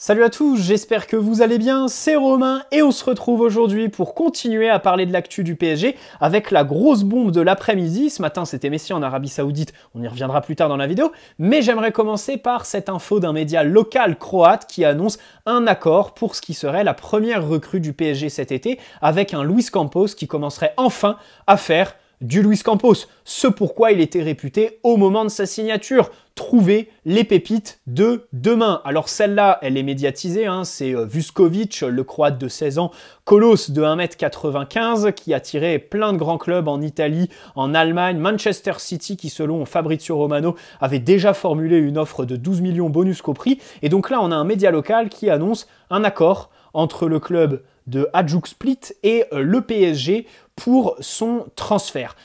Salut à tous, j'espère que vous allez bien, c'est Romain et on se retrouve aujourd'hui pour continuer à parler de l'actu du PSG avec la grosse bombe de l'après-midi. Ce matin c'était Messi en Arabie Saoudite, on y reviendra plus tard dans la vidéo, mais j'aimerais commencer par cette info d'un média local croate qui annonce un accord pour ce qui serait la première recrue du PSG cet été avec un Luis Campos qui commencerait enfin à faire du Luis Campos, ce pourquoi il était réputé au moment de sa signature. Trouver les pépites de demain. Alors celle-là, elle est médiatisée, hein, c'est Vuskovic, le croate de 16 ans, colosse de 1m95, qui a tiré plein de grands clubs en Italie, en Allemagne, Manchester City, qui selon Fabrizio Romano, avait déjà formulé une offre de 12 millions bonus qu'au prix. Et donc là, on a un média local qui annonce un accord entre le club de Hajduk Split et le PSG pour son transfert.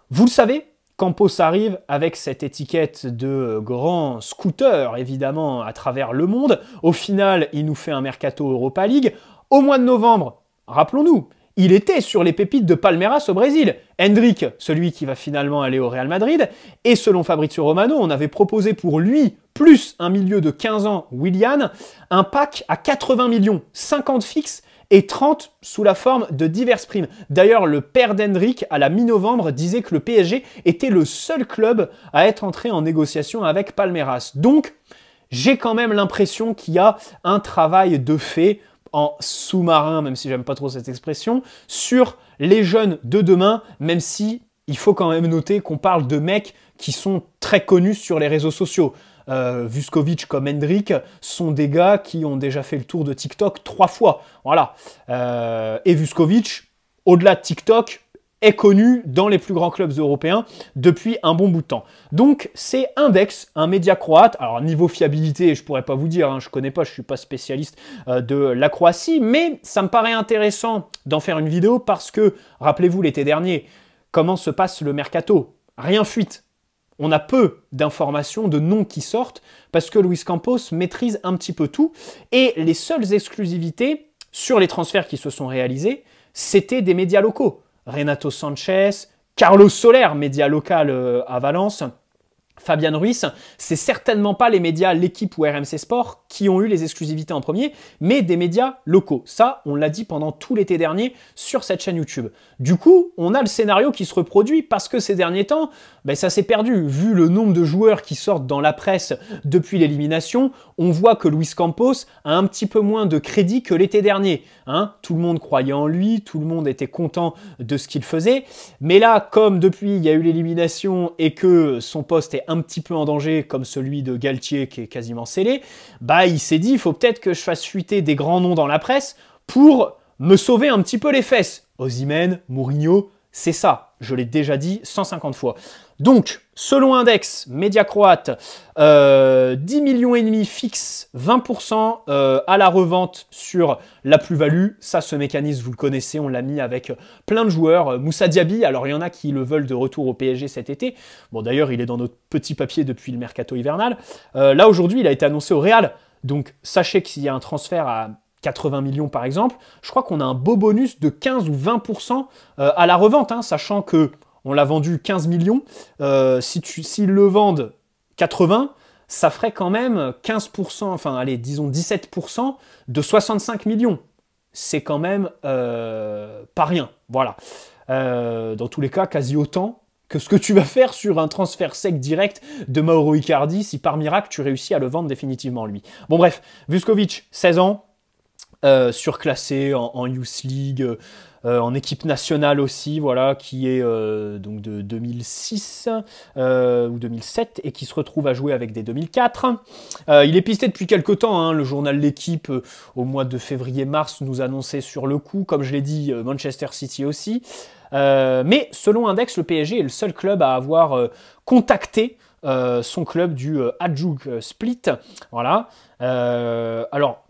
Vous le savez, Campos arrive avec cette étiquette de grand scooter, évidemment, à travers le monde. Au final, il nous fait un mercato Europa League. Au mois de novembre, rappelons-nous, il était sur les pépites de Palmeiras au Brésil. Endrick, celui qui va finalement aller au Real Madrid. Et selon Fabrizio Romano, on avait proposé pour lui, plus un milieu de 15 ans, Willian, un pack à 80 millions, 50 fixes, et 30 sous la forme de diverses primes. D'ailleurs, le père d'Hendrick, à la mi-novembre, disait que le PSG était le seul club à être entré en négociation avec Palmeiras. Donc, j'ai quand même l'impression qu'il y a un travail de fait en sous-marin, même si j'aime pas trop cette expression, sur les jeunes de demain, même si il faut quand même noter qu'on parle de mecs qui sont très connus sur les réseaux sociaux. Vuskovic comme Endrick sont des gars qui ont déjà fait le tour de TikTok 3 fois. Voilà. Et Vuskovic, au-delà de TikTok, est connu dans les plus grands clubs européens depuis un bon bout de temps. Donc c'est Index, un média croate. Alors niveau fiabilité, je pourrais pas vous dire, hein, je connais pas, je suis pas spécialiste de la Croatie, mais ça me paraît intéressant d'en faire une vidéo parce que, rappelez-vous l'été dernier, comment se passe le mercato? Rien fuite. On a peu d'informations, de noms qui sortent, parce que Luis Campos maîtrise un petit peu tout. Et les seules exclusivités sur les transferts qui se sont réalisés, c'était des médias locaux. Renato Sanchez, Carlos Soler, média local à Valence, Fabian Ruiz, c'est certainement pas les médias L'équipe ou RMC Sport qui ont eu les exclusivités en premier, mais des médias locaux. Ça, on l'a dit pendant tout l'été dernier sur cette chaîne YouTube. Du coup, on a le scénario qui se reproduit parce que ces derniers temps, ça s'est perdu. Vu le nombre de joueurs qui sortent dans la presse depuis l'élimination, on voit que Luis Campos a un petit peu moins de crédit que l'été dernier. Hein, tout le monde croyait en lui, tout le monde était content de ce qu'il faisait. Mais là, comme depuis il y a eu l'élimination et que son poste est un petit peu en danger, comme celui de Galtier qui est quasiment scellé, il s'est dit, il faut peut-être que je fasse fuiter des grands noms dans la presse pour me sauver un petit peu les fesses. Osimhen, Mourinho, c'est ça. Je l'ai déjà dit 150 fois. Donc, selon Index, média croate, 10 millions et demi fixe, 20% à la revente sur la plus-value. Ça, ce mécanisme, vous le connaissez, on l'a mis avec plein de joueurs. Moussa Diaby, alors il y en a qui le veulent de retour au PSG cet été. Bon, d'ailleurs, il est dans notre petit papier depuis le mercato hivernal. Là, aujourd'hui, il a été annoncé au Real. Donc, sachez que s'il y a un transfert à 80 millions par exemple, je crois qu'on a un beau bonus de 15 ou 20% à la revente, hein, sachant que on l'a vendu 15 millions. S'ils le vendent 80, ça ferait quand même 15%, enfin allez, disons 17% de 65 millions. C'est quand même pas rien, voilà. Dans tous les cas, quasi autant que ce que tu vas faire sur un transfert sec direct de Mauro Icardi si par miracle tu réussis à le vendre définitivement lui. Bon bref, Vuskovic, 16 ans, surclassé en Youth League, en équipe nationale aussi, voilà, qui est donc de 2006 ou 2007 et qui se retrouve à jouer avec des 2004. Il est pisté depuis quelques temps, hein, le journal L'équipe au mois de février-mars nous annonçait sur le coup, comme je l'ai dit, Manchester City aussi. Mais selon Index, le PSG est le seul club à avoir contacté son club du Hajduk Split. Voilà. Alors,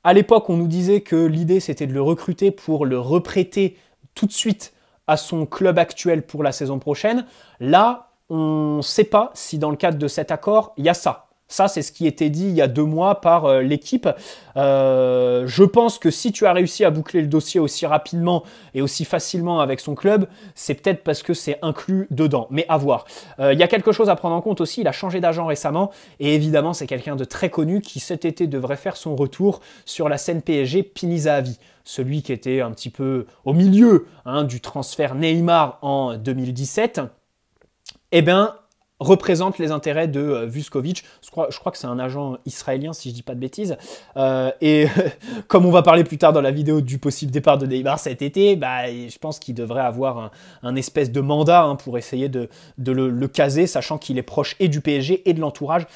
à l'époque, on nous disait que l'idée, c'était de le recruter pour le reprêter tout de suite à son club actuel pour la saison prochaine. Là, on ne sait pas si dans le cadre de cet accord, il y a ça. Ça, c'est ce qui était dit il y a 2 mois par l'équipe. Je pense que si tu as réussi à boucler le dossier aussi rapidement et aussi facilement avec son club, c'est peut-être parce que c'est inclus dedans. Mais à voir. Il y a quelque chose à prendre en compte aussi. Il a changé d'agent récemment. Et évidemment, c'est quelqu'un de très connu qui cet été devrait faire son retour sur la scène PSG, Pini Zahavi. Celui qui était un petit peu au milieu du transfert Neymar en 2017. Eh bien, représente les intérêts de Vuskovic. Je crois que c'est un agent israélien, si je dis pas de bêtises. Et comme on va parler plus tard dans la vidéo du possible départ de Neymar cet été, je pense qu'il devrait avoir un espèce de mandat pour essayer de le caser, sachant qu'il est proche et du PSG et de l'entourage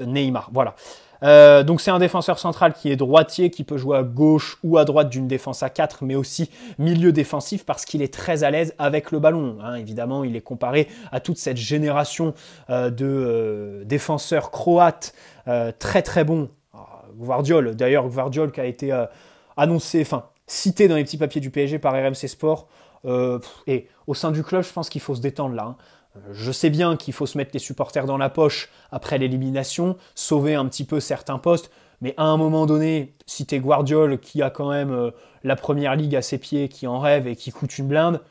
Neymar. Voilà. Donc c'est un défenseur central qui est droitier, qui peut jouer à gauche ou à droite d'une défense à 4, mais aussi milieu défensif parce qu'il est très à l'aise avec le ballon. Évidemment, il est comparé à toute cette génération de défenseurs croates très très bons. Gvardiol, d'ailleurs Gvardiol qui a été cité dans les petits papiers du PSG par RMC Sport. Et au sein du club, je pense qu'il faut se détendre là. Je sais bien qu'il faut se mettre les supporters dans la poche après l'élimination, sauver un petit peu certains postes, mais à un moment donné, si t'es Guardiol qui a quand même la première ligue à ses pieds, qui en rêve et qui coûte une blinde,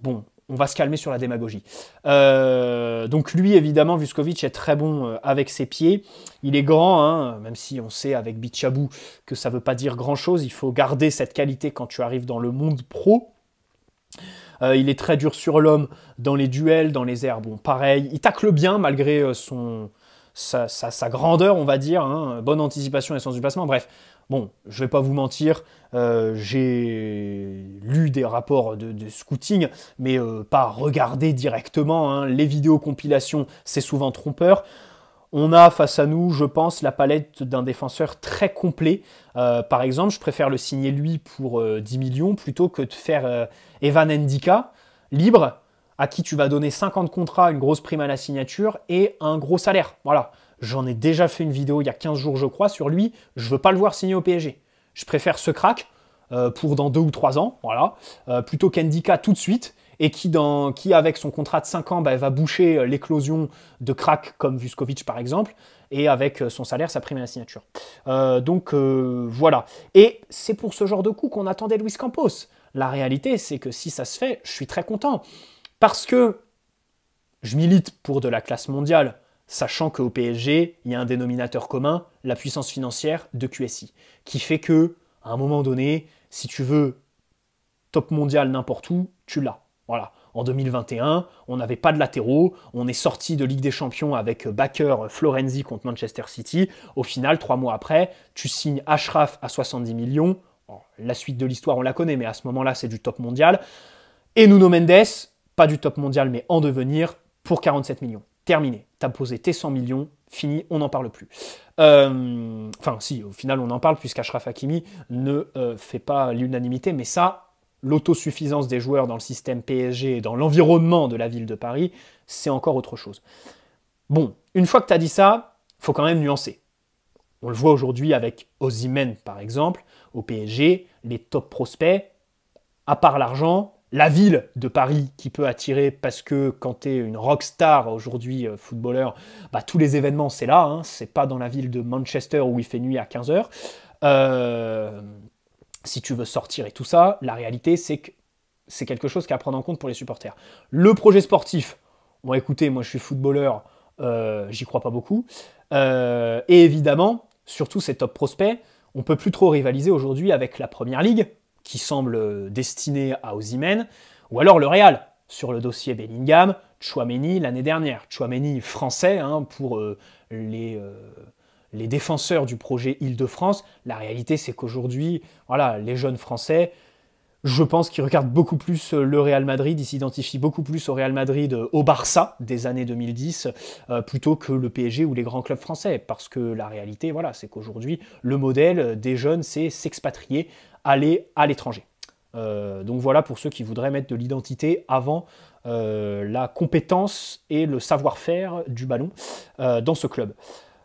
bon, on va se calmer sur la démagogie. Donc lui, évidemment, Vuskovic est très bon avec ses pieds. Il est grand, même si on sait avec Bichabou que ça ne veut pas dire grand-chose. Il faut garder cette qualité quand tu arrives dans le monde pro. Il est très dur sur l'homme dans les duels, dans les airs. Bon, pareil, il tacle bien malgré sa grandeur, on va dire. Bonne anticipation et sens du placement. Bref, bon, je vais pas vous mentir, j'ai lu des rapports de scouting, mais pas regardé directement. Les vidéos compilations, c'est souvent trompeur. On a face à nous, je pense, la palette d'un défenseur très complet. Par exemple, je préfère le signer lui pour 10 millions plutôt que de faire Evan Ndika, libre, à qui tu vas donner 50 contrats, une grosse prime à la signature et un gros salaire. Voilà, j'en ai déjà fait une vidéo il y a 15 jours, je crois, sur lui. Je ne veux pas le voir signer au PSG. Je préfère ce crack pour dans 2 ou 3 ans, voilà, plutôt qu'Ndika tout de suite. Et qui, avec son contrat de 5 ans, va boucher l'éclosion de cracks comme Vuskovic par exemple, et avec son salaire, sa prime à la signature. Donc voilà. Et c'est pour ce genre de coup qu'on attendait Luis Campos. La réalité, c'est que si ça se fait, je suis très content. Parce que je milite pour de la classe mondiale, sachant qu'au PSG, il y a un dénominateur commun, la puissance financière de QSI, qui fait que, à un moment donné, si tu veux top mondial n'importe où, tu l'as. Voilà. En 2021, on n'avait pas de latéraux, on est sorti de Ligue des Champions avec backer Florenzi contre Manchester City. Au final, 3 mois après, tu signes Achraf à 70 millions. Bon, la suite de l'histoire, on la connaît, mais à ce moment-là, c'est du top mondial. Et Nuno Mendes, pas du top mondial, mais en devenir, pour 47 millions. Terminé. T'as posé tes 100 millions, fini, on n'en parle plus. Si, au final, on en parle, puisqu'Achraf Hakimi ne fait pas l'unanimité, mais ça, l'autosuffisance des joueurs dans le système PSG et dans l'environnement de la ville de Paris, c'est encore autre chose. Bon, une fois que tu as dit ça, il faut quand même nuancer. On le voit aujourd'hui avec Osimhen, par exemple, au PSG, les top prospects, à part l'argent, la ville de Paris qui peut attirer parce que quand tu es une rockstar aujourd'hui, footballeur, tous les événements, c'est là, c'est pas dans la ville de Manchester où il fait nuit à 15h. Si tu veux sortir et tout ça, la réalité, c'est que c'est quelque chose qu'à prendre en compte pour les supporters. Le projet sportif, bon écoutez, moi je suis footballeur, j'y crois pas beaucoup. Et évidemment, surtout ces top prospects, on peut plus trop rivaliser aujourd'hui avec la Première Ligue, qui semble destinée à Osimhen, ou alors le Real, sur le dossier Bellingham, Tchouaméni l'année dernière. Tchouaméni français, pour les défenseurs du projet Île-de-France. La réalité, c'est qu'aujourd'hui, voilà, les jeunes Français, je pense qu'ils regardent beaucoup plus le Real Madrid, ils s'identifient beaucoup plus au Real Madrid, au Barça des années 2010, plutôt que le PSG ou les grands clubs français. Parce que la réalité, voilà, c'est qu'aujourd'hui, le modèle des jeunes, c'est s'expatrier, aller à l'étranger. Donc voilà pour ceux qui voudraient mettre de l'identité avant la compétence et le savoir-faire du ballon dans ce club.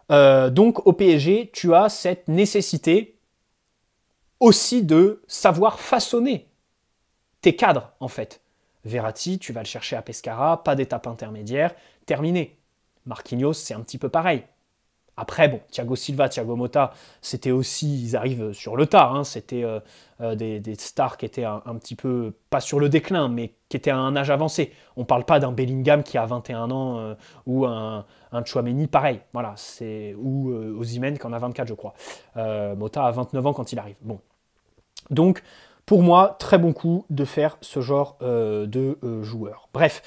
Donc au PSG, tu as cette nécessité aussi de savoir façonner tes cadres, en fait. Verratti, tu vas le chercher à Pescara, pas d'étape intermédiaire, terminé. Marquinhos, c'est un petit peu pareil. Après, bon, Thiago Silva, Thiago Motta, c'était aussi, ils arrivent sur le tard, hein, c'était des stars qui étaient un petit peu, pas sur le déclin, mais qui étaient à un âge avancé. On ne parle pas d'un Bellingham qui a 21 ans ou un Tchouaméni pareil, voilà, ou Osimhen qui en a 24 je crois. Motta a 29 ans quand il arrive. Bon. Donc, pour moi, très bon coup de faire ce genre de joueur. Bref,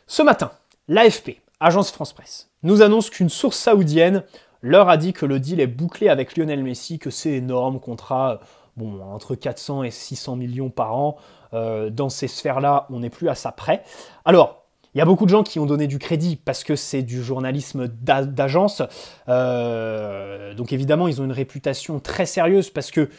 ce matin, l'AFP, Agence France Presse, nous annonce qu'une source saoudienne leur a dit que le deal est bouclé avec Lionel Messi, que c'est énorme, contrat entre 400 et 600 millions par an. Dans ces sphères-là, on n'est plus à ça près. Alors, il y a beaucoup de gens qui ont donné du crédit parce que c'est du journalisme d'agence. Donc évidemment, ils ont une réputation très sérieuse parce que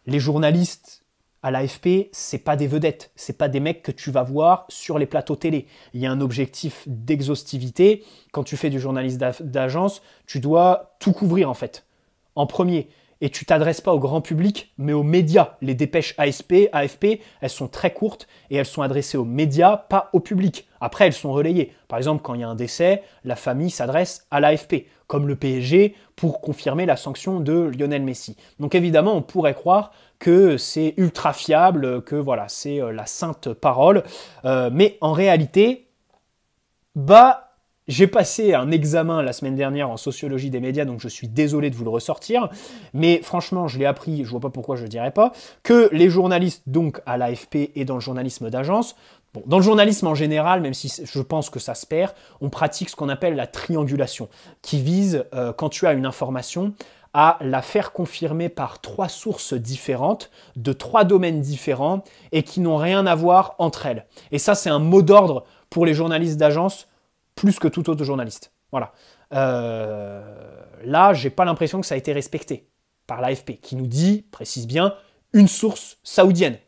les journalistes à l'AFP, c'est pas des vedettes, c'est pas des mecs que tu vas voir sur les plateaux télé. Il y a un objectif d'exhaustivité. Quand tu fais du journalisme d'agence, tu dois tout couvrir en fait, en premier. Et tu t'adresses pas au grand public, mais aux médias. Les dépêches AFP, elles sont très courtes et elles sont adressées aux médias, pas au public. Après, elles sont relayées. Par exemple, quand il y a un décès, la famille s'adresse à l'AFP, comme le PSG, pour confirmer la sanction de Lionel Messi. Donc évidemment, on pourrait croire que c'est ultra fiable, que voilà, c'est la sainte parole. Mais en réalité, j'ai passé un examen la semaine dernière en sociologie des médias, donc je suis désolé de vous le ressortir, mais franchement, je l'ai appris, je vois pas pourquoi je ne dirais pas, que les journalistes, donc à l'AFP et dans le journalisme d'agence, dans le journalisme en général, même si je pense que ça se perd, on pratique ce qu'on appelle la triangulation, qui vise, quand tu as une information, à la faire confirmer par 3 sources différentes, de 3 domaines différents, et qui n'ont rien à voir entre elles. Et ça, c'est un mot d'ordre pour les journalistes d'agence, plus que tout autre journaliste. Voilà. Là, j'ai pas l'impression que ça a été respecté par l'AFP, qui nous dit, précise bien, une source saoudienne.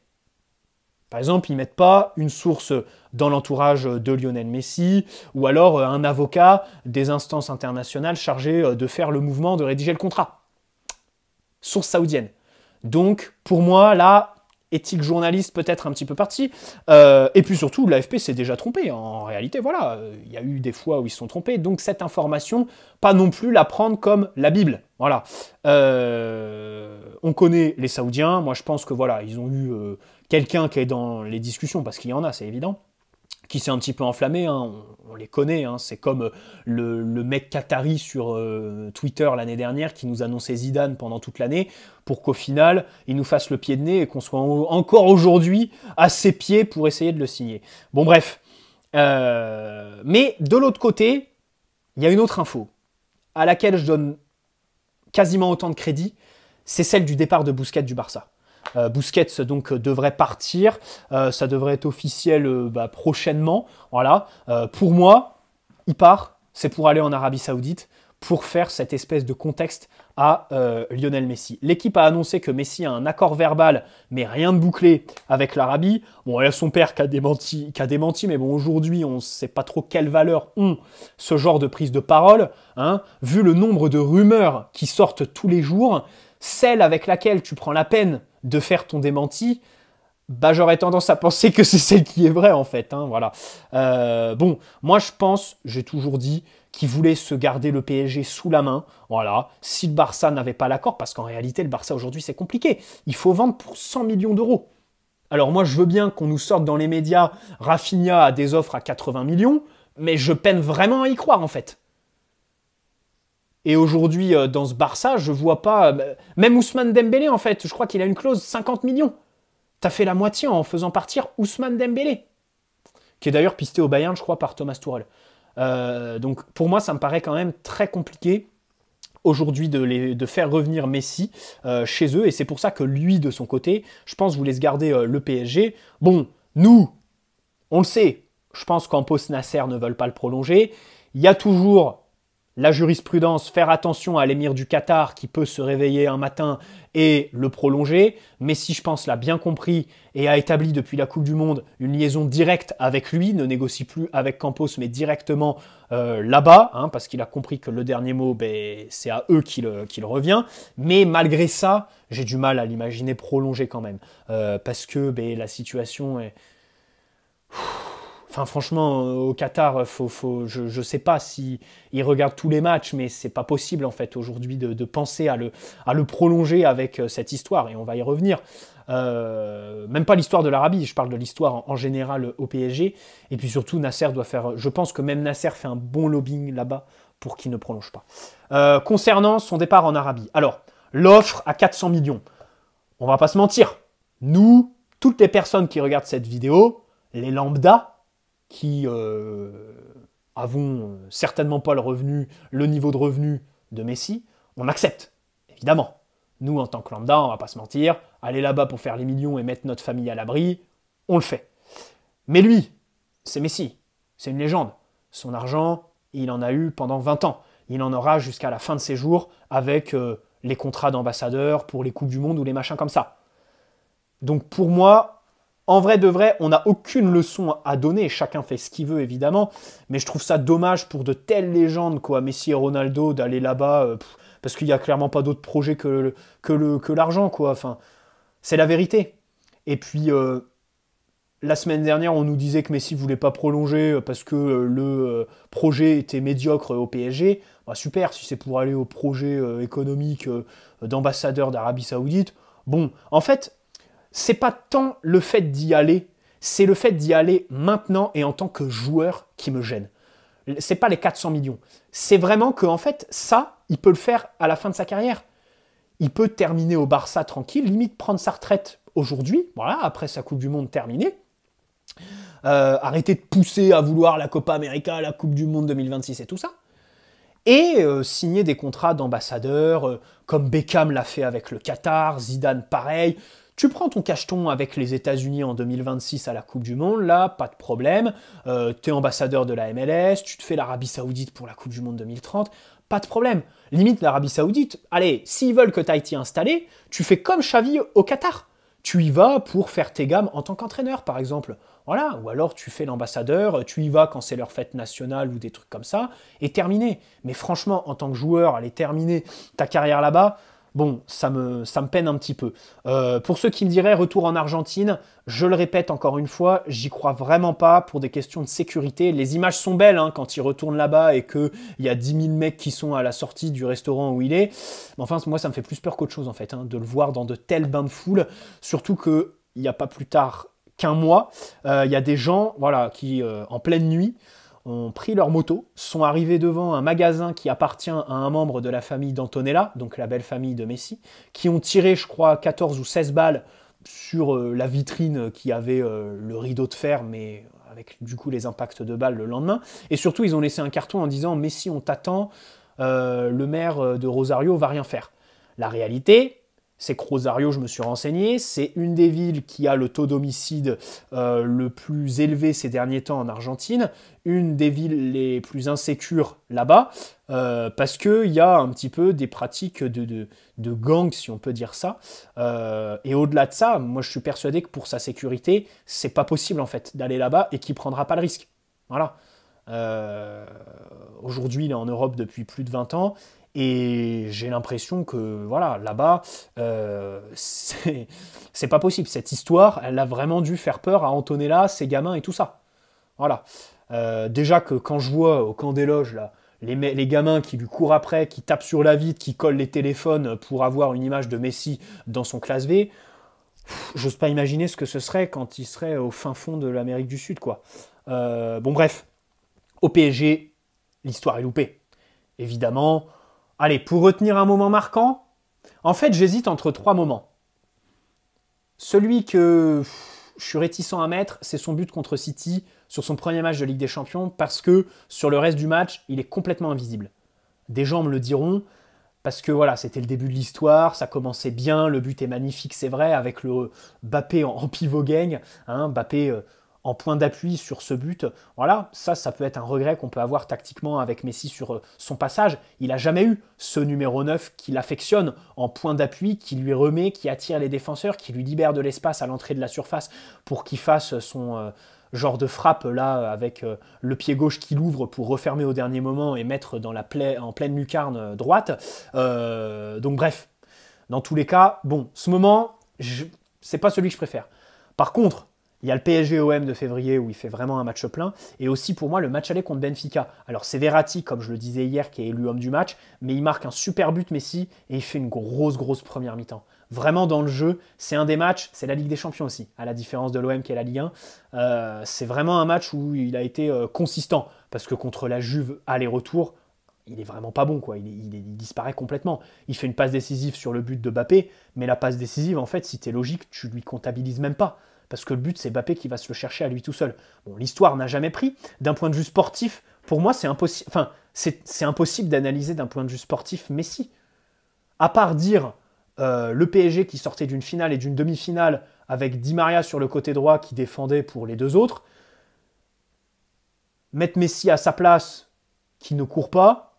Par exemple, ils mettent pas une source dans l'entourage de Lionel Messi, ou alors un avocat des instances internationales chargé de faire le mouvement, de rédiger le contrat. Source saoudienne. Donc, pour moi, là, éthique journaliste peut-être un petit peu parti. Et puis surtout, l'AFP s'est déjà trompé. En réalité, voilà, il y a eu des fois où ils se sont trompés. Donc cette information, pas non plus la prendre comme la Bible. Voilà. On connaît les Saoudiens. Moi, je pense que voilà, ils ont eu quelqu'un qui est dans les discussions, parce qu'il y en a, c'est évident, qui s'est un petit peu enflammé, hein, on les connaît, hein, c'est comme le mec qatari sur Twitter l'année dernière qui nous annonçait Zidane pendant toute l'année pour qu'au final, il nous fasse le pied de nez et qu'on soit encore aujourd'hui à ses pieds pour essayer de le signer. Bon bref, mais de l'autre côté, il y a une autre info à laquelle je donne quasiment autant de crédit, c'est celle du départ de Busquets du Barça. Busquets donc devrait partir, ça devrait être officiel prochainement. Voilà. Pour moi, il part, c'est pour aller en Arabie Saoudite, pour faire cette espèce de contexte à Lionel Messi. L'équipe a annoncé que Messi a un accord verbal, mais rien de bouclé avec l'Arabie. Bon, il y a son père qui a démenti, mais bon, aujourd'hui, on ne sait pas trop quelle valeur ont ce genre de prise de parole. Hein. Vu le nombre de rumeurs qui sortent tous les jours, celle avec laquelle tu prends la peine de faire ton démenti, j'aurais tendance à penser que c'est celle qui est vraie en fait. Hein, voilà. Bon, moi je pense, j'ai toujours dit, qu'il voulait se garder le PSG sous la main. Voilà. Si le Barça n'avait pas l'accord, parce qu'en réalité le Barça aujourd'hui c'est compliqué, il faut vendre pour 100 millions d'euros. Alors moi je veux bien qu'on nous sorte dans les médias Rafinha a des offres à 80 millions, mais je peine vraiment à y croire en fait. Et aujourd'hui, dans ce Barça, je vois pas... Même Ousmane Dembélé, en fait, je crois qu'il a une clause 50 millions. T'as fait la moitié en faisant partir Ousmane Dembélé, qui est d'ailleurs pisté au Bayern, je crois, par Thomas Tuchel. Donc, pour moi, ça me paraît quand même très compliqué aujourd'hui de faire revenir Messi chez eux. Et c'est pour ça que lui, de son côté, je pense, voulait se garder le PSG. Bon, nous, on le sait, je pense qu'Campos Nasser ne veulent pas le prolonger. Il y a toujours... la jurisprudence, faire attention à l'émir du Qatar qui peut se réveiller un matin et le prolonger. Messi, je pense, l'a bien compris et a établi depuis la Coupe du Monde une liaison directe avec lui, ne négocie plus avec Campos, mais directement là-bas, hein, parce qu'il a compris que le dernier mot, c'est à eux qu'il revient. Mais malgré ça, j'ai du mal à l'imaginer prolonger quand même, parce que la situation est... Enfin, franchement, au Qatar, je sais pas si ils regardent tous les matchs, mais c'est pas possible en fait aujourd'hui de penser à le prolonger avec cette histoire, et on va y revenir. Même pas l'histoire de l'Arabie, je parle de l'histoire en général au PSG. Et puis surtout, Nasser doit faire. Je pense que même Nasser fait un bon lobbying là-bas pour qu'il ne prolonge pas. Concernant son départ en Arabie, alors l'offre à 400 millions, on va pas se mentir. Nous, toutes les personnes qui regardent cette vidéo, les lambda, qui avons certainement pas le niveau de revenu de Messi, on accepte, évidemment. Nous, en tant que lambda, on va pas se mentir, aller là-bas pour faire les millions et mettre notre famille à l'abri, on le fait. Mais lui, c'est Messi, c'est une légende. Son argent, il en a eu pendant 20 ans. Il en aura jusqu'à la fin de ses jours avec les contrats d'ambassadeur pour les Coupes du Monde ou les machins comme ça. Donc pour moi, en vrai de vrai, on n'a aucune leçon à donner. Chacun fait ce qu'il veut, évidemment. Mais je trouve ça dommage pour de telles légendes, quoi, Messi et Ronaldo, d'aller là-bas, parce qu'il n'y a clairement pas d'autre projet que l'argent, quoi. Enfin, c'est la vérité. Et puis, la semaine dernière, on nous disait que Messi voulait pas prolonger parce que le projet était médiocre au PSG. Bah, super, si c'est pour aller au projet économique d'ambassadeur d'Arabie Saoudite. Bon, en fait, c'est pas tant le fait d'y aller, c'est le fait d'y aller maintenant et en tant que joueur qui me gêne. C'est pas les 400 millions. C'est vraiment que, en fait, ça, il peut le faire à la fin de sa carrière. Il peut terminer au Barça tranquille, limite prendre sa retraite aujourd'hui, voilà, après sa Coupe du Monde terminée. Arrêter de pousser à vouloir la Copa América, la Coupe du Monde 2026 et tout ça. Et signer des contrats d'ambassadeur, comme Beckham l'a fait avec le Qatar, Zidane pareil. Tu prends ton cacheton avec les États-Unis en 2026 à la Coupe du Monde, là, pas de problème. Tu es ambassadeur de la MLS, tu te fais l'Arabie Saoudite pour la Coupe du Monde 2030, pas de problème. Limite, l'Arabie Saoudite, allez, s'ils veulent que tu ailles t'y installer, tu fais comme Xavi au Qatar. Tu y vas pour faire tes gammes en tant qu'entraîneur, par exemple. Voilà, ou alors tu fais l'ambassadeur, tu y vas quand c'est leur fête nationale ou des trucs comme ça, et terminé. Mais franchement, en tant que joueur, aller terminer ta carrière là-bas, bon, ça me peine un petit peu. Pour ceux qui me diraient retour en Argentine, je le répète encore une fois, j'y crois vraiment pas pour des questions de sécurité. Les images sont belles hein, quand il retourne là-bas et qu'il y a 10 000 mecs qui sont à la sortie du restaurant où il est. Enfin, moi, ça me fait plus peur qu'autre chose en fait, hein, de le voir dans de tels bains de foule. Surtout qu'il n'y a pas plus tard qu'un mois, il y a des gens voilà, qui, en pleine nuit, ont pris leur moto, sont arrivés devant un magasin qui appartient à un membre de la famille d'Antonella, donc la belle famille de Messi, qui ont tiré, je crois, 14 ou 16 balles sur la vitrine qui avait le rideau de fer, mais avec du coup les impacts de balles le lendemain. Et surtout, ils ont laissé un carton en disant « Messi, on t'attend, le maire de Rosario va rien faire ». La réalité, c'est que Rosario, je me suis renseigné, c'est une des villes qui a le taux d'homicide le plus élevé ces derniers temps en Argentine, une des villes les plus insécures là-bas, parce qu'il y a un petit peu des pratiques de gang, si on peut dire ça. Et au-delà de ça, moi je suis persuadé que pour sa sécurité, c'est pas possible en fait d'aller là-bas et qu'il prendra pas le risque. Voilà. Aujourd'hui, il est en Europe depuis plus de 20 ans. Et j'ai l'impression que, voilà, là-bas, c'est pas possible. Cette histoire, elle a vraiment dû faire peur à Antonella, ses gamins et tout ça. Voilà. Déjà que quand je vois au camp des loges, là, les gamins qui lui courent après, qui tapent sur la vitre, qui collent les téléphones pour avoir une image de Messi dans son classe V, j'ose pas imaginer ce que ce serait quand il serait au fin fond de l'Amérique du Sud, quoi. Bon, bref. Au PSG, l'histoire est loupée. Évidemment. Allez, pour retenir un moment marquant, en fait, j'hésite entre 3 moments. Celui que je suis réticent à mettre, c'est son but contre City sur son premier match de Ligue des Champions, parce que sur le reste du match, il est complètement invisible. Des gens me le diront, parce que voilà, c'était le début de l'histoire, ça commençait bien, le but est magnifique, c'est vrai, avec le Mbappé en pivot gang, hein, Mbappé en point d'appui sur ce but. Voilà, ça peut être un regret qu'on peut avoir tactiquement avec Messi sur son passage. Il n'a jamais eu ce numéro 9 qui l'affectionne en point d'appui, qui lui remet, qui attire les défenseurs, qui lui libère de l'espace à l'entrée de la surface pour qu'il fasse son genre de frappe là avec le pied gauche qui l'ouvre pour refermer au dernier moment et mettre dans en pleine lucarne droite. Donc bref, dans tous les cas, bon, ce moment, c'est pas celui que je préfère. Par contre, Il y a le PSG-OM de février où il fait vraiment un match plein. Et aussi pour moi le match aller contre Benfica. Alors c'est Verratti, comme je le disais hier, qui est élu homme du match. Mais il marque un super but Messi et il fait une grosse première mi-temps. Vraiment dans le jeu, c'est un des matchs, c'est la Ligue des Champions aussi, à la différence de l'OM qui est la Ligue 1. C'est vraiment un match où il a été consistant. Parce que contre la Juve aller-retour, il est vraiment pas bon, quoi. Il disparaît complètement. Il fait une passe décisive sur le but de Mbappé, mais la passe décisive, en fait, si t'es logique, tu lui comptabilises même pas. Parce que le but, c'est Mbappé qui va se le chercher à lui tout seul. Bon, l'histoire n'a jamais pris. D'un point de vue sportif, pour moi, c'est impossible. Enfin, c'est impossible d'analyser d'un point de vue sportif Messi. À part dire le PSG qui sortait d'une finale et d'une demi-finale avec Di Maria sur le côté droit qui défendait pour les deux autres, mettre Messi à sa place qui ne court pas,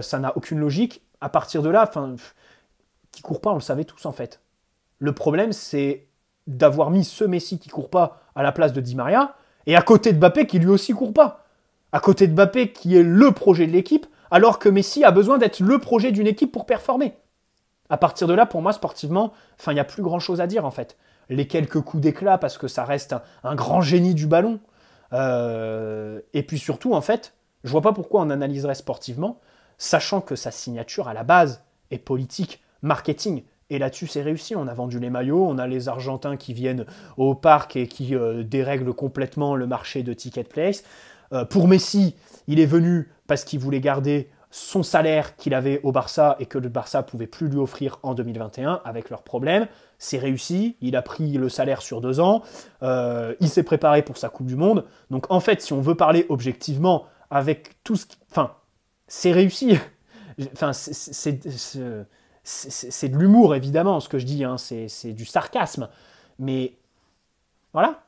ça n'a aucune logique. À partir de là, qui court pas, on le savait tous en fait. Le problème, c'est d'avoir mis ce Messi qui court pas à la place de Di Maria et à côté de Mbappé qui lui aussi court pas. À côté de Mbappé qui est le projet de l'équipe, alors que Messi a besoin d'être le projet d'une équipe pour performer. À partir de là, pour moi, sportivement, il n'y a plus grand-chose à dire en fait. Les quelques coups d'éclat parce que ça reste un grand génie du ballon. Et puis surtout, en fait, je vois pas pourquoi on analyserait sportivement, sachant que sa signature à la base est politique, marketing. Et là-dessus, c'est réussi. On a vendu les maillots, on a les Argentins qui viennent au parc et qui dérèglent complètement le marché de Ticket Place. Pour Messi, il est venu parce qu'il voulait garder son salaire qu'il avait au Barça et que le Barça pouvait plus lui offrir en 2021 avec leurs problèmes. C'est réussi, il a pris le salaire sur 2 ans, il s'est préparé pour sa Coupe du Monde. Donc en fait, si on veut parler objectivement avec tout ce qui... Enfin, c'est réussi. Enfin, c'est de l'humour, évidemment, ce que je dis, hein. C'est du sarcasme. Mais voilà,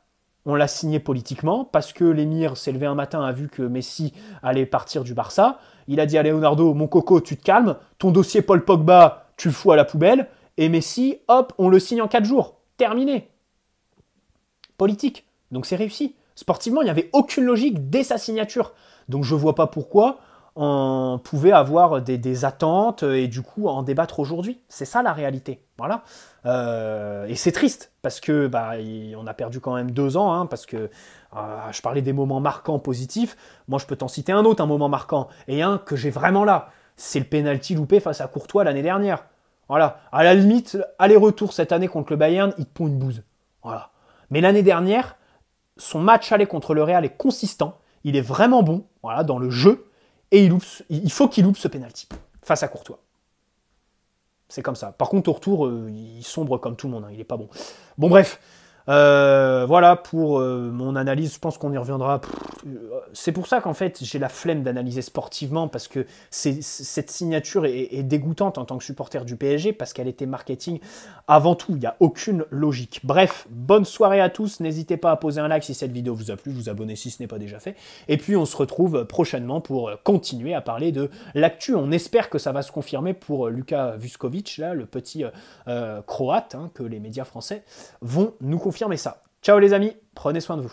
on l'a signé politiquement parce que l'émir s'est levé un matin, a vu que Messi allait partir du Barça. Il a dit à Leonardo, mon coco, tu te calmes, ton dossier Paul Pogba, tu le fous à la poubelle. Et Messi, hop, on le signe en 4 jours. Terminé. Politique. Donc c'est réussi. Sportivement, il n'y avait aucune logique dès sa signature. Donc je ne vois pas pourquoi on pouvait avoir des attentes et du coup en débattre aujourd'hui. C'est ça la réalité. Voilà. Et c'est triste parce que on a perdu quand même 2 ans, hein, parce que je parlais des moments marquants positifs. Moi, je peux t'en citer un autre, un moment marquant, et un que j'ai vraiment là. C'est le penalty loupé face à Courtois l'année dernière. Voilà. À la limite, aller-retour cette année contre le Bayern, il te pond une bouse. Voilà. Mais l'année dernière, son match aller contre le Real est consistant. Il est vraiment bon, voilà, dans le jeu. Et il faut qu'il loupe ce penalty face à Courtois. C'est comme ça. Par contre, au retour, il sombre comme tout le monde. Hein, il est pas bon. Bon, bref. Voilà pour mon analyse. Je pense qu'on y reviendra. C'est pour ça qu'en fait, j'ai la flemme d'analyser sportivement parce que cette signature est dégoûtante en tant que supporter du PSG parce qu'elle était marketing avant tout. Il n'y a aucune logique. Bref, bonne soirée à tous. N'hésitez pas à poser un like si cette vidéo vous a plu. Vous abonner si ce n'est pas déjà fait. Et puis, on se retrouve prochainement pour continuer à parler de l'actu. On espère que ça va se confirmer pour Luka Vuskovic, là, le petit croate, hein, que les médias français vont nous confirmer ça. Ciao les amis, prenez soin de vous.